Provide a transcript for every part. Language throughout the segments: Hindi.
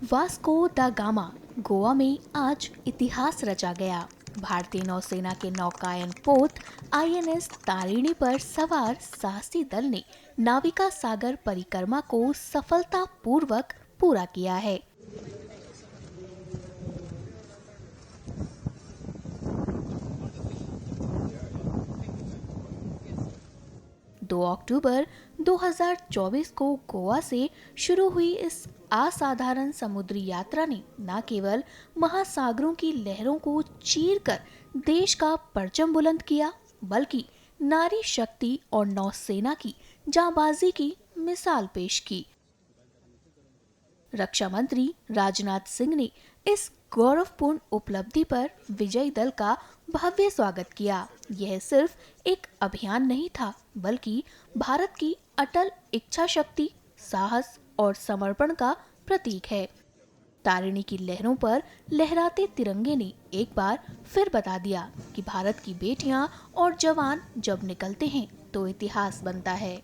वास्को दा गामा गोवा में आज इतिहास रचा गया। भारतीय नौसेना के नौकायन पोत INS तारिणी पर सवार साहसी दल ने नाविका सागर परिक्रमा को सफलतापूर्वक पूरा किया है। दो अक्टूबर 2024 को गोवा से शुरू हुई इस असाधारण समुद्री यात्रा ने न केवल महासागरों की लहरों को चीरकर देश का परचम बुलंद किया, बल्कि नारी शक्ति और नौसेना की जांबाजी की मिसाल पेश की। रक्षा मंत्री राजनाथ सिंह ने इस गौरवपूर्ण उपलब्धि पर विजयी दल का भव्य स्वागत किया। यह सिर्फ एक अभियान नहीं था, बल्कि भारत की अटल इच्छा शक्ति, साहस और समर्पण का प्रतीक है। तारिणी की लहरों पर लहराते तिरंगे ने एक बार फिर बता दिया कि भारत की बेटियां और जवान जब निकलते हैं तो इतिहास बनता है।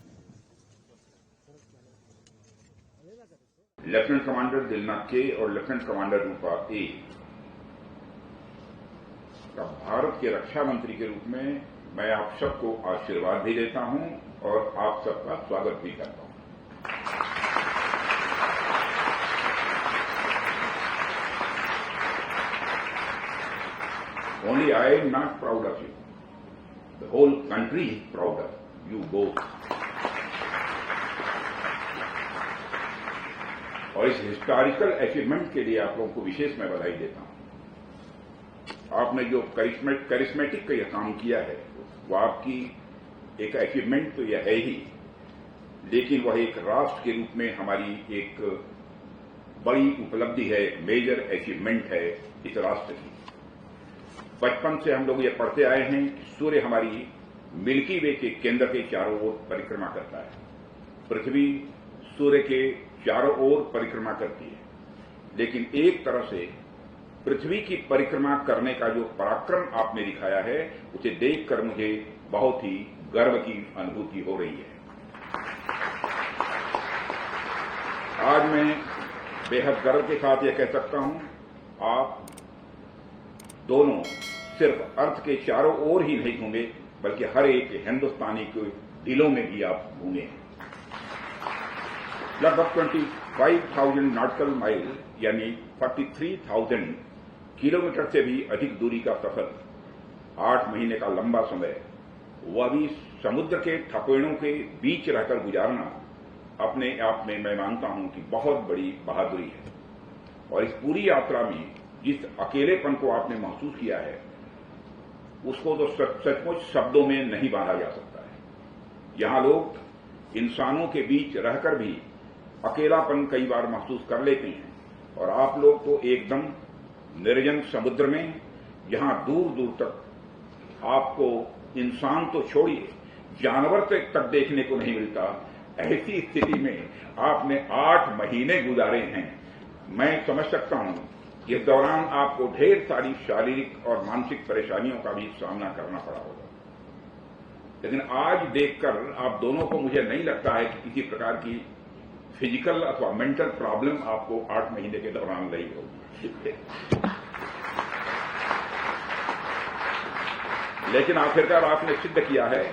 लेफ्टिनेंट कमांडर दिलनाथ के और लेफ्टिनेंट कमांडर रूपा ए का भारत के रक्षा मंत्री के रूप में मैं आप सबको आशीर्वाद भी देता हूं और आप सबका स्वागत भी करता हूं। Only I am not proud of you. The whole country is proud of you both. और इस हिस्टोरिकल अचीवमेंट के लिए आप लोगों को विशेष मैं बधाई देता हूं। आपने जो करिश्मेटिक का यह काम किया है वो आपकी एक अचीवमेंट तो यह है ही, लेकिन वह एक राष्ट्र के रूप में हमारी एक बड़ी उपलब्धि है, मेजर अचीवमेंट है इस राष्ट्र की। बचपन से हम लोग ये पढ़ते आए हैं कि सूर्य हमारी मिल्की वे के केंद्र के चारों ओर परिक्रमा करता है। पृथ्वी सूर्य के चारों ओर परिक्रमा करती है, लेकिन एक तरह से पृथ्वी की परिक्रमा करने का जो पराक्रम आपने दिखाया है उसे देखकर मुझे बहुत ही गर्व की अनुभूति हो रही है। आज मैं बेहद गर्व के साथ यह कह सकता हूं, आप दोनों सिर्फ अर्थ के चारों ओर ही नहीं घूमे, बल्कि हर एक हिंदुस्तानी के दिलों में भी आप घूमे हैं। लगभग 25,000 नॉटिकल माइल यानी 43,000 किलोमीटर से भी अधिक दूरी का सफर, 8 महीने का लंबा समय, वह भी समुद्र के थपेड़ों के बीच रहकर गुजारना अपने आप में मैं मानता हूं कि बहुत बड़ी बहादुरी है। और इस पूरी यात्रा में जिस अकेलेपन को आपने महसूस किया है उसको तो सचमुच शब्दों में नहीं बांधा जा सकता है। यहां लोग इंसानों के बीच रहकर भी अकेलापन कई बार महसूस कर लेते हैं, और आप लोग तो एकदम निर्जन समुद्र में, जहां दूर दूर तक आपको इंसान तो छोड़िए जानवर तक देखने को नहीं मिलता, ऐसी स्थिति में आपने 8 महीने गुजारे हैं। मैं समझ सकता हूं इस दौरान आपको ढेर सारी शारीरिक और मानसिक परेशानियों का भी सामना करना पड़ा होगा, लेकिन आज देखकर आप दोनों को मुझे नहीं लगता है कि किसी प्रकार की फिजिकल अथवा मेंटल प्रॉब्लम आपको 8 महीने के दौरान रही होगी। लेकिन आखिरकार आपने सिद्ध किया है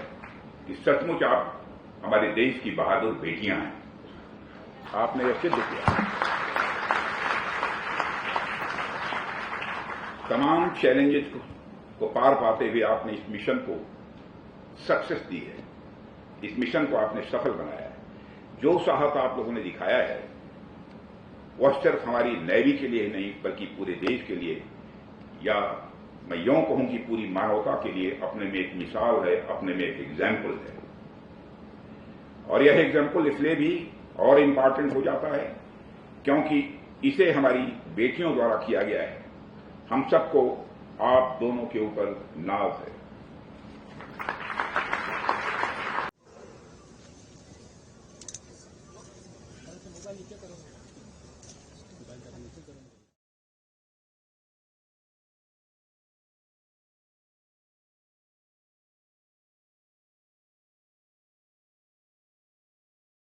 कि सचमुच आप हमारे देश की बहादुर बेटियां हैं। आपने यह सिद्ध किया। तमाम चैलेंजेस को पार पाते हुए आपने इस मिशन को सक्सेस दी है, इस मिशन को आपने सफल बनाया है। जो साहस आप लोगों ने दिखाया है वह सिर्फ हमारी नेवी के लिए नहीं बल्कि पूरे देश के लिए, या मैं यूं कहूं कि पूरी मानवता के लिए अपने में एक मिसाल है, अपने में एक एग्जाम्पल है। और यह एग्जाम्पल इसलिए भी और इम्पॉर्टेंट हो जाता है क्योंकि इसे हमारी बेटियों द्वारा किया गया है। हम सबको आप दोनों के ऊपर नाज है।